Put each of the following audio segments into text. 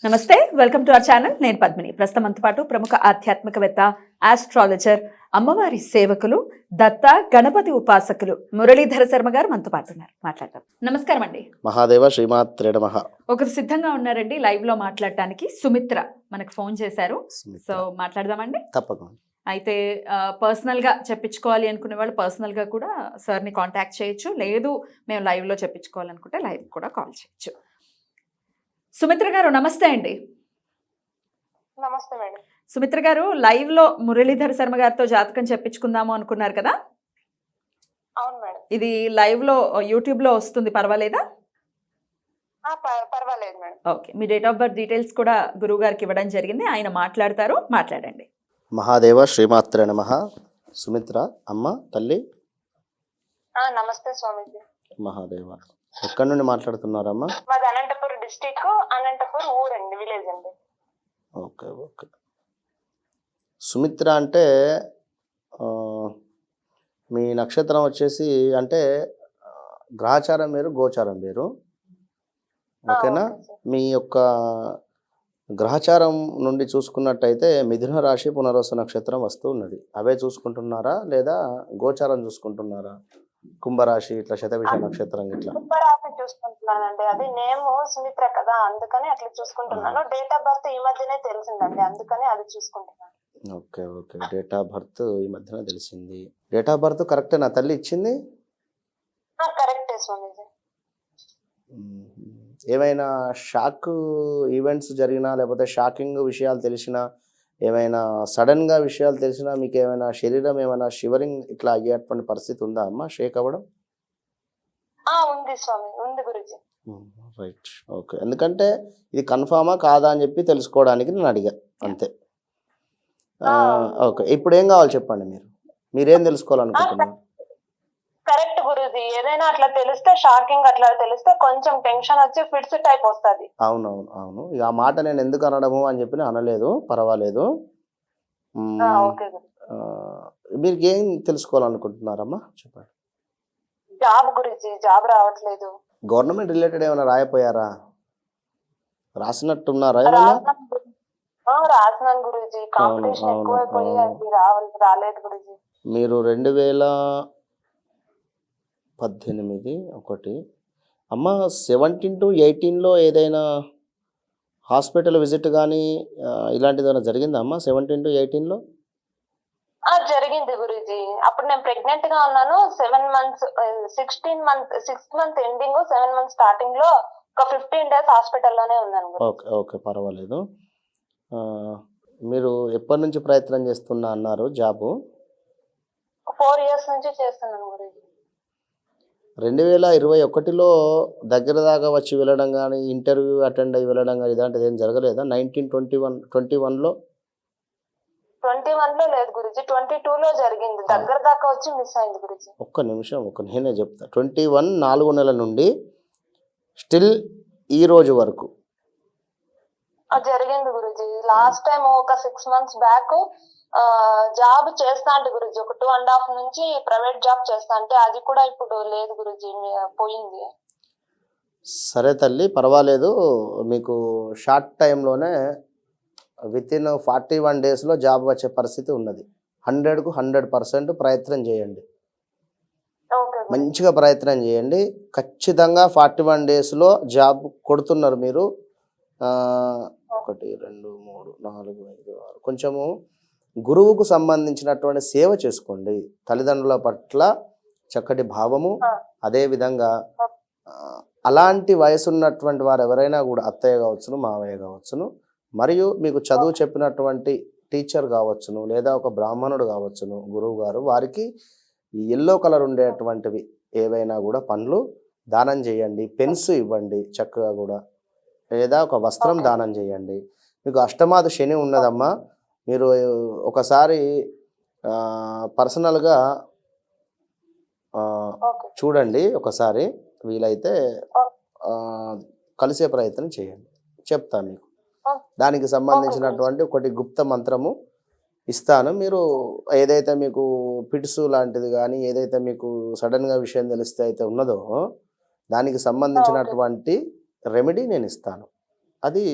నమస్తే, welcome to our channel. నేను పద్మిని. ప్రస్తుతం మనతో పాటు ప్రముఖ ఆధ్యాత్మికవేత్త, ఆస్ట్రాలజర్, అమ్మవారి సేవకులు, దత్త గణపతి ఉపాసకులు మురళీధర శర్మ గారు మనతో పాటు ఉన్నారు. మాట్లాడదాం. నమస్కారం అండి. మహాదేవ శ్రీమాత్రే నమః. ఒకరు సిద్ధంగా ఉన్నారండి లైవ్ లో మాట్లాడటానికి. సుమిత్ర మనకు ఫోన్ చేశారు. సో మాట్లాడదామండి. తప్పకుండా. అయితే పర్సనల్ గా చెప్పించుకోవాలి అనుకునే వాళ్ళు పర్సనల్ గా కూడా సార్ని కాంటాక్ట్ చేయొచ్చు. లేదు మేము లైవ్ లో చెప్పించుకోవాలనుకుంటే లైవ్ కూడా కాల్ చేయొచ్చు. సుమిత్ర గారు నమస్తే అండి. నమస్తే మేడం. సుమిత్ర గారు, లైవ్ లో మురళీధర శర్మ గారితో జాతకం చెప్పించుకుందాము అనుకున్నారు కదా? అవును మేడం. ఇది లైవ్ లో యూట్యూబ్ లో వస్తుంది, పర్వాలేదా? పర్వాలేదు madam. Okay, me date of birth details కూడా గురువు గారికి ఇవ్వడం జరిగింది. ఆయన మాట్లాడతారు, మాట్లాడండి. మహాదేవ శ్రీమాత్రే నమః. సుమిత్ర అమ్మ తల్లి. నమస్తే స్వామీజీ. మహాదేవ. ఎక్కడి నుండి మాట్లాడుతున్నారమ్మా? మాది అనంతపురం డిస్టిక్, అనంతపురం ఊరండి, విలేజ్ అండి. Okay okay. సుమిత్ర అంటే మీ నక్షత్రం వచ్చేసి అంటే గ్రహచారం వేరు, గోచారం వేరు. ఓకేనా? మీ యొక్క గ్రహచారం నుండి చూసుకున్నట్టయితే మిథున రాశి పునర్వసు నక్షత్రం వస్తూ ఉన్నది. అవే చూసుకుంటున్నారా లేదా గోచారం చూసుకుంటున్నారా? కుంభరాశి ఇట్లా శతభిష నక్షత్రం ఇట్లా కుంభరాశి చూసుకుంటున్నానండి. అది నేమ్ సుమిత్ర కదా, అందుకని అట్లా చూసుకుంటున్నాను. డేట్ ఆఫ్ బర్త్ ఈ మధ్యనే తెలిసిందండి, అందుకని అది చూసుకుంటున్నాను. Okay okay. Date of birth ఈ మధ్యన తెలిసింది. డేట్ ఆఫ్ బర్త్ కరెక్టే నా తల్లి ఇచ్చింది? కరెక్టే స్వామీజీ. ఏమైనా షాక్ ఈవెంట్స్ జరిగినా లేకపోతే షాకింగ్ విషయాలు తెలిసినా, ఏమైనా సడన్గా విషయాలు తెలిసినా మీకు ఏమైనా శరీరం ఏమైనా షివరింగ్ ఇట్లా అయ్యేటువంటి పరిస్థితి ఉందా అమ్మా? షేక్ అవ్వడం? ఉంది స్వామి, ఉంది గురుజీ. రైట్. ఓకే. ఎందుకంటే ఇది కన్ఫామా కాదా అని చెప్పి తెలుసుకోవడానికి నేను అడిగా, అంతే. ఓకే. ఇప్పుడు ఏం కావాలి చెప్పండి. మీరేం తెలుసుకోవాలనుకుంటున్నారు? కరెక్ట్ గురుజీ. ఏదైనా అట్లా తెలిస్తే, షాకింగ్ అట్లా తెలిస్తే కొంచెం టెన్షన్ వచ్చి ఫిట్స్ టైప్ వస్తుంది. అవునవును అవును. ఇక ఆ మాట నేను ఎందుకు అనడము అని చెప్పి అనలేదు, పర్వాలేదు. మీరు ఏం తెలుసుకోవాలనుకుంటున్నారమ్మా చెప్పండి. జాబ్ గురించి, జాబ్ రావట్లేదు. గవర్నమెంట్ రిలేటెడ్ ఏమైనా రాయపోయారా? రాసినట్టున్నారా? రాసినాను గురూజీ. కాంపిటీషన్ ఎక్కువైపోయి అది రాలేదు గురూజీ. మీరు 2018 ఒకటి అమ్మ 17 to 18లో ఏదైనా హాస్పిటల్ విజిట్ కానీ ఇలాంటిది ఏమైనా జరిగిందా అమ్మ? 17 to 18లో జరిగింది గురూజీ. అప్పుడు నేను ప్రెగ్నెంట్ గా ఉన్నాను. 7 months 6th month ending, 7 months starting లో ఒక 15 days హాస్పిటల్లోనే ఉన్నాను. ఓకే ఓకే, పర్వాలేదు. మీరు ఎప్పటి నుంచి ప్రయత్నం చేస్తున్నా అన్నారు జాబు? 4 years నుంచి చేస్తున్నాను గురూజీ. 2021లో దగ్గర దాకా వచ్చి వెళ్ళడం కానీ, ఇంటర్వ్యూ అటెండ్ అయ్యి వెళ్ళడం కానీ ఇలాంటిది ఏం జరగలేదా? 1921లో 21లో లేదు గురూజీ, 22లో జరిగింది. దగ్గర దాకా వచ్చి మిస్ అయింది గురూజీ. ఒక్క నిమిషం, నేనే చెప్తా. 21 4 నెలల నుండి స్టిల్ ఈ రోజు వరకు జరిగింది గురూజీ. లాస్ట్ టైం ఒక 6 months బ్యాక్ జాబ్ చేస్తా అంటే గురూజీ, ఒక 2.5 నుంచి ప్రైవేట్ జాబ్ చేస్తా అంటే అది కూడా ఇప్పుడు లేదు గురూజీ, పోయింది. సరే తల్లి, పర్వాలేదు. మీకు షార్ట్ టైంలోనే వితిన్ 41 daysలో జాబ్ వచ్చే పరిస్థితి ఉన్నది. 100కు 100% ప్రయత్నం చేయండి. మంచిగా ప్రయత్నం చేయండి. ఖచ్చితంగా 41 daysలో జాబ్ కొడుతున్నారు మీరు. 1 2 3 4 5 6 కొంచెము గురువుకు సంబంధించినటువంటి సేవ చేసుకోండి. తల్లిదండ్రుల పట్ల చక్కటి భావము, అదేవిధంగా అలాంటి వయసు ఉన్నటువంటి వారు ఎవరైనా కూడా అత్తయ్య కావచ్చును, మావయ్య కావచ్చును, మరియు మీకు చదువు చెప్పినటువంటి టీచర్ కావచ్చును, లేదా ఒక బ్రాహ్మణుడు కావచ్చును, గురువు గారు, వారికి ఎల్లో కలర్ ఉండేటువంటివి ఏవైనా కూడా పండ్లు దానం చేయండి. పెన్స్ ఇవ్వండి చక్కగా కూడా, లేదా ఒక వస్త్రం దానం చేయండి. మీకు అష్టమాది శని ఉన్నదమ్మా. మీరు ఒకసారి పర్సనల్గా చూడండి, ఒకసారి వీలైతే కలిసే ప్రయత్నం చేయండి. చెప్తాను మీకు. దానికి సంబంధించినటువంటి ఒకటి గుప్త మంత్రము ఇస్తాను. మీరు ఏదైతే మీకు పిట్స్ లాంటిది కానీ, ఏదైతే మీకు సడన్గా విషయం తెలిస్తే అయితే ఉన్నదో దానికి సంబంధించినటువంటి రెమెడీ నేను ఇస్తాను. అది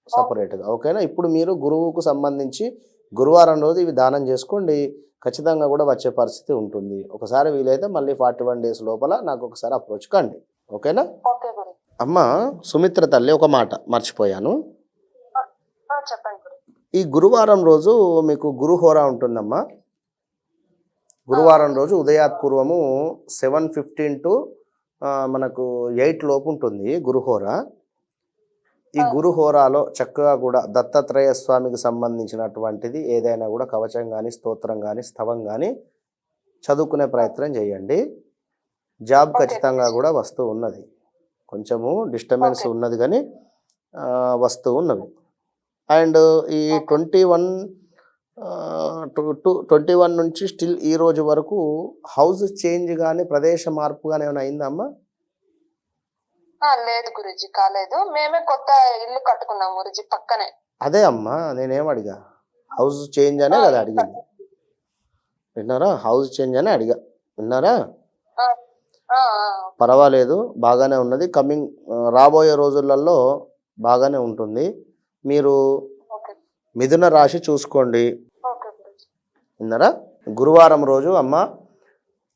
సపరేట్గా. ఓకేనా? ఇప్పుడు మీరు గురువుకు సంబంధించి గురువారం రోజు ఇవి దానం చేసుకోండి. ఖచ్చితంగా కూడా వచ్చే పరిస్థితి ఉంటుంది. ఒకసారి వీలైతే మళ్ళీ 41 డేస్ లోపల నాకు ఒకసారి అప్రోచ్ కండి. ఓకేనా? ఓకే గురు. అమ్మ సుమిత్ర తల్లి, ఒక మాట మర్చిపోయాను. చెప్పండి గురు. ఈ గురువారం రోజు మీకు గురుహోర ఉంటుందమ్మా. గురువారం రోజు ఉదయాత్పూర్వము 7:15 టు మనకు 8 లోపు ఉంటుంది గురుహోర. ఈ గురుహోరాలో చక్కగా కూడా దత్తాత్రేయ స్వామికి సంబంధించినటువంటిది ఏదైనా కూడా కవచం కానీ, స్తోత్రం కానీ, స్తవం కానీ చదువుకునే ప్రయత్నం చేయండి. జాబ్ ఖచ్చితంగా కూడా వస్తూ ఉన్నది. కొంచెము డిస్టర్బెన్స్ ఉన్నది కానీ వస్తూ ఉన్నవి. అండ్ ఈ 21 నుంచి స్టిల్ ఈ రోజు వరకు హౌస్ చేంజ్ కానీ, ప్రదేశ మార్పు కానీ ఏమైనా అయిందా అమ్మా? లేదు గురుజీ, కాలేదు. మేమే కొత్త ఇల్లు కట్టుకున్నాం గురుజీ పక్కనే. అదే అమ్మా నేనేం అడిగా, హౌస్ చేంజ్ అనే కదా అడిగింది. విన్నారా? హౌస్ చేంజ్ అనే అడిగా. విన్నారా? పర్వాలేదు, బాగానే ఉన్నది. కమింగ్ రాబోయే రోజులలో బాగానే ఉంటుంది. మీరు మిథున రాశి చూసుకోండి. విన్నారా? గురువారం రోజు అమ్మ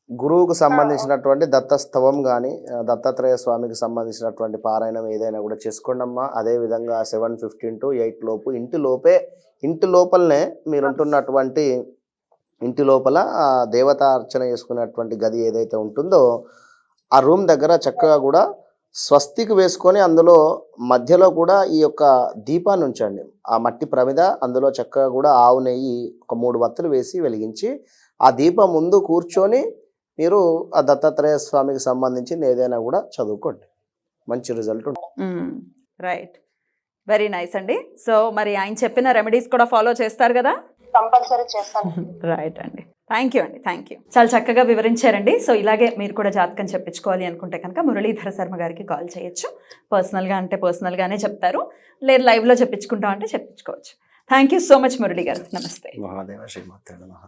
గురువుకు సంబంధించినటువంటి దత్తస్తవం కానీ, దత్తాత్రేయ స్వామికి సంబంధించినటువంటి పారాయణం ఏదైనా కూడా చేసుకోండి అమ్మా. అదేవిధంగా 7:15 టు 8 లోపు ఇంటి లోపలనే మీరుంటున్నటువంటి ఇంటి లోపల దేవతా అర్చన చేసుకునేటువంటి గది ఏదైతే ఉంటుందో ఆ రూమ్ దగ్గర చక్కగా కూడా స్వస్తికి వేసుకొని అందులో మధ్యలో కూడా ఈ యొక్క దీపాన్ని ఉంచండి. ఆ మట్టి ప్రమిద, అందులో చక్కగా కూడా ఆవు నెయ్యి ఒక 3 వత్తులు వేసి వెలిగించి ఆ దీపం ముందు కూర్చొని మీరు ఆ దత్తాత్రేయ స్వామికి సంబంధించింది ఏదైనా కూడా చదువుకోండి. మంచి రిజల్ట్ ఉంటుంది. రైట్, వెరీ నైస్ అండి. సో మరి ఆయన చెప్పిన రెమెడీస్ కూడా ఫాలో చేస్తారు కదా? కంపల్సరీ చేస్తాను. రైట్ అండి, థ్యాంక్ యూ అండి, థ్యాంక్ యూ. చాలా చక్కగా వివరించారండి. సో ఇలాగే మీరు కూడా జాతకం చెప్పించుకోవాలి అనుకుంటే కనుక మురళీధర శర్మ గారికి కాల్ చేయొచ్చు. పర్సనల్గా అంటే పర్సనల్గానే చెప్తారు, లేదు లైవ్లో చెప్పించుకుంటాం అంటే చెప్పించుకోవచ్చు. Thank you so much Murali garu. నమస్తే. మహాదేవ శ్రీమాత్రే నమః.